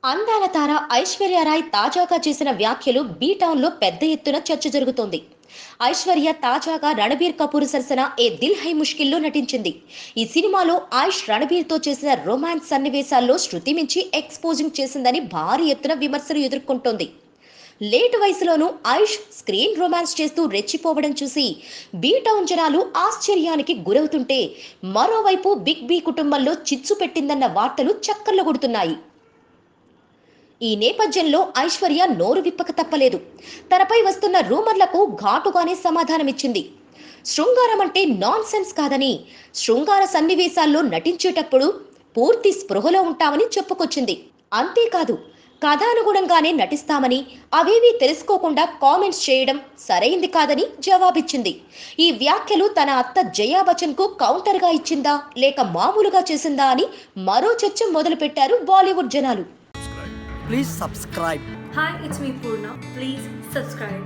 అందాల తార ఐశ్వర్యరాయ్ తాజాగా చేసిన వ్యాఖ్యలు బీటౌన్ లో పెద్ద ఎత్తున చర్చ జరుగుతోంది. ఐశ్వర్య తాజాగా రణబీర్ కపూర్ సరసన ఏ దిల్ హై ముష్కిల్లో నటించింది. ఈ సినిమాలో ఐష్ రణబీర్ తో చేసిన రొమాన్స్ సన్నివేశాల్లో శృతి మించి ఎక్స్పోజింగ్ చేసిందని భారీ ఎత్తున విమర్శలు ఎదుర్కొంటోంది. లేట్ వయసులోనూ ఐష్ స్క్రీన్ రొమాన్స్ చేస్తూ రెచ్చిపోవడం చూసి బీటౌన్ జనాలు ఆశ్చర్యానికి గురవుతుంటే, మరోవైపు బిగ్ బీ కుటుంబంలో చిచ్చు పెట్టిందన్న వార్తలు చక్కర్లు కొడుతున్నాయి. ఈ నేపథ్యంలో ఐశ్వర్య నోరు విప్పక తప్పలేదు. తనపై వస్తున్న రూమర్లకు ఘాటుగానే సమాధానమిచ్చింది. శృంగారం అంటే నాన్ సెన్స్ కాదని, శృంగార సన్నివేశాల్లో నటించేటప్పుడు పూర్తి స్పృహలో ఉంటామని చెప్పుకొచ్చింది. అంతేకాదు, కథానుగుణంగానే నటిస్తామని, అవేవీ తెలుసుకోకుండా కామెంట్స్ చేయడం సరైంది కాదని జవాబిచ్చింది. ఈ వ్యాఖ్యలు తన అత్త జయా బచ్చన్ కు కౌంటర్ గా ఇచ్చిందా లేక మామూలుగా చేసిందా అని మరో చర్చ మొదలుపెట్టారు బాలీవుడ్ జనాలు. Please subscribe. Hi, it's me Purna. Please subscribe.